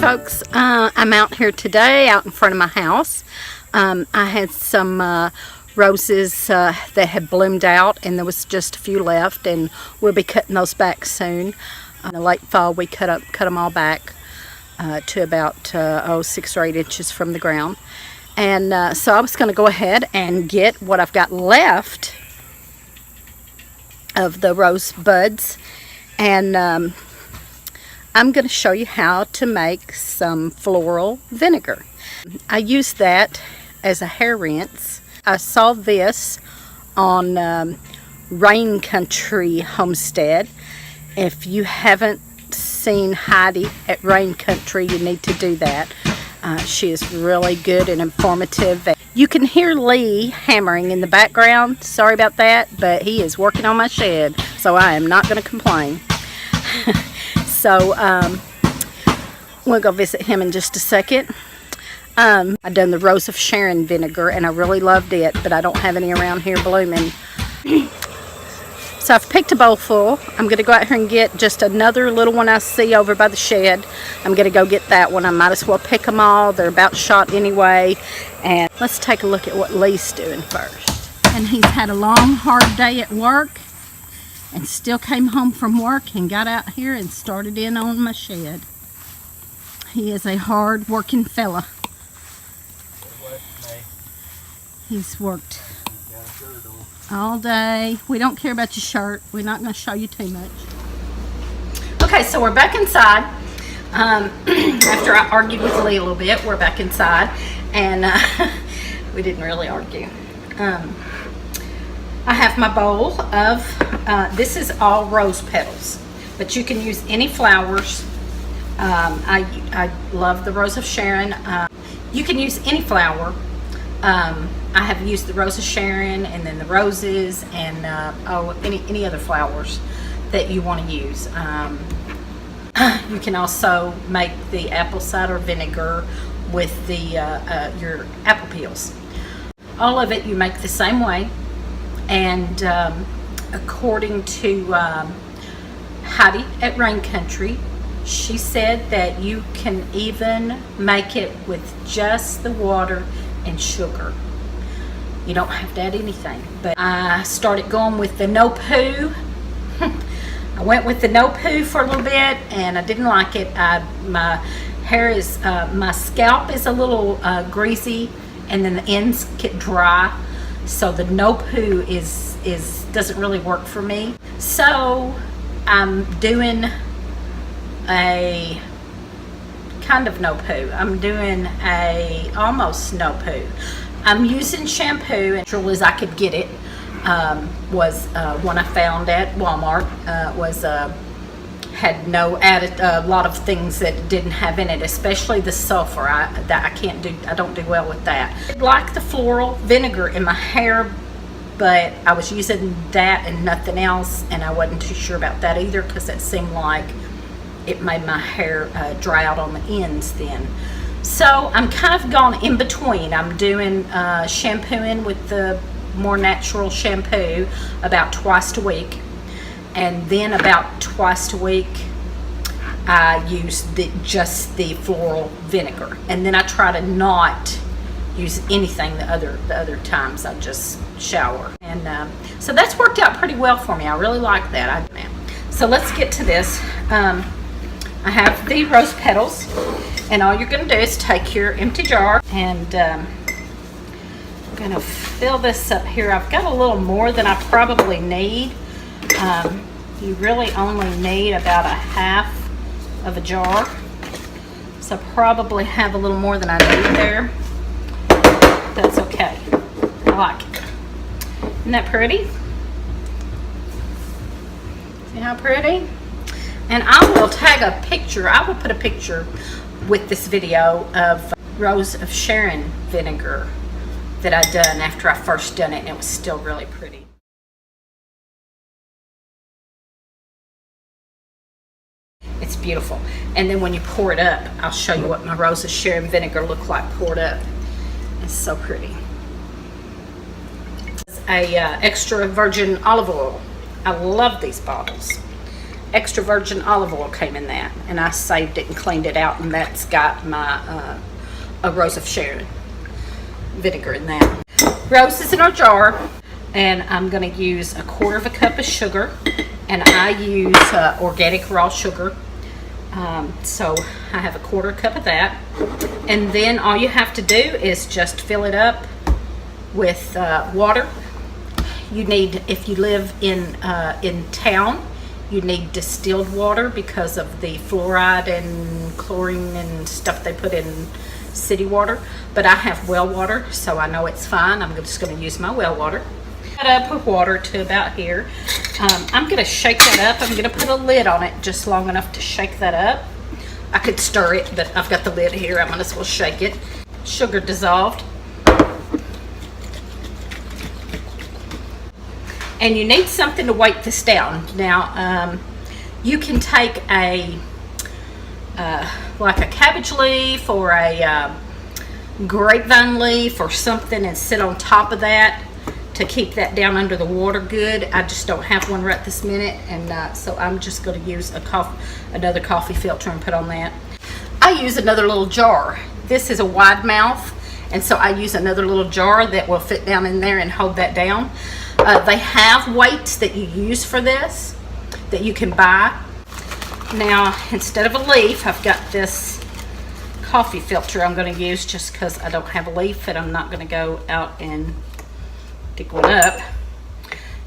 folks, I'm out here today out in front of my house. I had some roses that had bloomed out, and there was just a few left, and we'll be cutting those back soon. In the late fall we cut them all back to about 6 or 8 inches from the ground. And so I was going to go ahead and get what I've got left of the rose buds, and I'm going to show you how to make some floral vinegar. I use that as a hair rinse. I saw this on Rain Country Homestead. If you haven't seen Heidi at Rain Country, you need to do that. She is really good and informative. You can hear Lee hammering in the background. Sorry about that, but he is working on my shed, so I am not going to complain. So we'll go visit him in just a second. I've done the Rose of Sharon vinegar, and I really loved it, but I don't have any around here blooming. So I've picked a bowl full. I'm going to go out here and get just another little one I see over by the shed. I'm going to go get that one. I might as well pick them all. They're about shot anyway. And let's take a look at what Lee's doing first. And he's had a long, hard day at work, and still came home from work and got out here and started in on my shed. He is a hard working fella. He's worked all day. We don't care about your shirt. We're not going to show you too much. Okay, so we're back inside. After I argued with Lee a little bit, we're back inside, and we didn't really argue. I have my bowl of, this is all rose petals, but you can use any flowers. I love the Rose of Sharon. You can use any flower. I have used the Rose of Sharon, and then the roses, and any other flowers that you want to use. You can also make the apple cider vinegar with the your apple peels. All of it you make the same way, and according to Heidi at Rain Country, she said that you can even make it with just the water and sugar. You don't have to add anything. But I started going with the no poo. I went with the no poo for a little bit, and I didn't like it. My hair is, my scalp is a little greasy, and then the ends get dry. So the no poo doesn't really work for me. So I'm doing a kind of no poo. I'm doing a almost no poo. I'm using shampoo, and as I could get it, was one I found at Walmart. Had no added, a lot of things that didn't have in it, especially the sulfur. I don't do well with that. I like the floral vinegar in my hair, but I was using that and nothing else, and I wasn't too sure about that either, because it seemed like it made my hair dry out on the ends then. So I'm kind of gone in between. I'm doing shampooing with the more natural shampoo about twice a week, and then about twice a week I use just the floral vinegar, and then I try to not use anything the other times. I just shower, and so that's worked out pretty well for me. I really like that. So let's get to this. I have the rose petals, and all you're going to do is take your empty jar, and I'm going to fill this up here. I've got a little more than I probably need. You really only need about a half of a jar, so I probably have a little more than I need there. That's okay. I like it. Isn't that pretty? See how pretty? And I will tag a picture. I will put a picture with this video of Rose of Sharon vinegar that I done after I first done it, and it was still really pretty. It's beautiful. And then when you pour it up, I'll show you what my Rose of Sharon vinegar looked like poured up. It's so pretty. A extra virgin olive oil. I love these bottles. extra virgin olive oil came in that, and I saved it and cleaned it out, and that's got my a Rose of Sharon vinegar in that. Rose is in our jar, and I'm going to use 1/4 cup of sugar, and I use organic raw sugar. So I have 1/4 cup of that, and then all you have to do is just fill it up with water. You need, if you live in town, you need distilled water because of the fluoride and chlorine and stuff they put in city water. But I have well water, so I know it's fine. I'm just going to use my well water. Put up with water to about here. I'm going to shake that up. I'm going to put a lid on it just long enough to shake that up. I could stir it, but I've got the lid here. I might as well shake it. Sugar dissolved. And you need something to weight this down. Now, you can take a like a cabbage leaf or a grapevine leaf or something and sit on top of that to keep that down under the water good. I just don't have one right this minute, and so I'm just going to use another coffee filter and put on that. I use another little jar. This is a wide mouth, and so I use another little jar that will fit down in there and hold that down. They have weights that you use for this that you can buy. Now, instead of a leaf, I've got this coffee filter I'm going to use just because I don't have a leaf and I'm not going to go out and dig one up.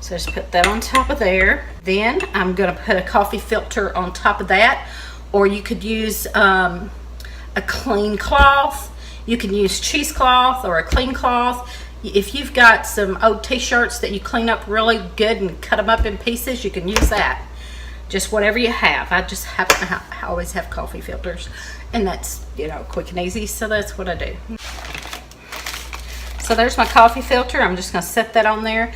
So just put that on top of there. Then I'm going to put a coffee filter on top of that, or you could use a clean cloth. You can use cheesecloth or a clean cloth. If you've got some old t-shirts that you clean up really good and cut them up in pieces, you can use that. Just whatever you have. I just I always have coffee filters, and that's, you know, quick and easy, so that's what I do. So there's my coffee filter. I'm just going to set that on there,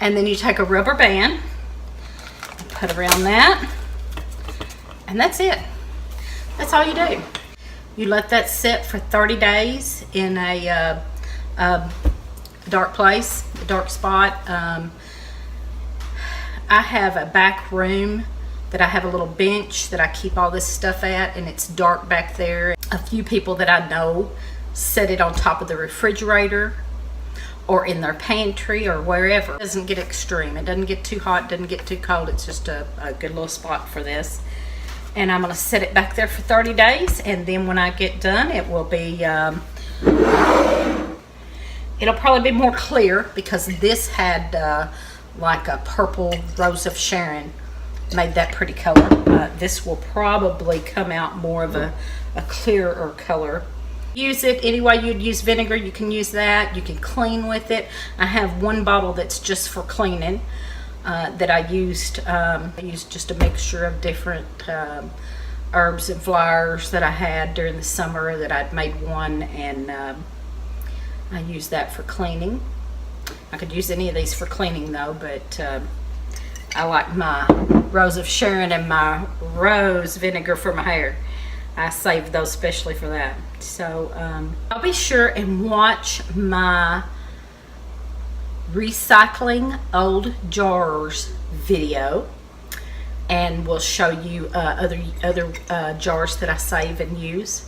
and then you take a rubber band and put around that, and that's it. That's all you do. You let that sit for 30 days in a dark place, a dark spot. I have a back room that I have a little bench that I keep all this stuff at, and it's dark back there. A few people that I know set it on top of the refrigerator or in their pantry or wherever. It doesn't get extreme. It doesn't get too hot, doesn't get too cold. It's just a good little spot for this. And I'm going to set it back there for 30 days, and then when I get done, it will be it'll probably be more clear because this had like a purple Rose of Sharon, made that pretty color. This will probably come out more of a clearer color. Use it any way you'd use vinegar. You can use that. You can clean with it. I have one bottle that's just for cleaning that I used. I used just a mixture of different herbs and flowers that I had during the summer that I'd made one, and I use that for cleaning. I could use any of these for cleaning though, but I like my Rose of Sharon and my rose vinegar for my hair. I saved those especially for that. So I'll be sure and watch my recycling old jars video, and we'll show you other jars that I save and use.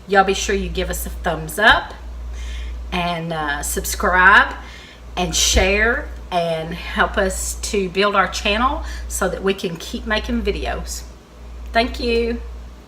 Y'all be sure you give us a thumbs up and subscribe and share and help us to build our channel so that we can keep making videos. Thank you.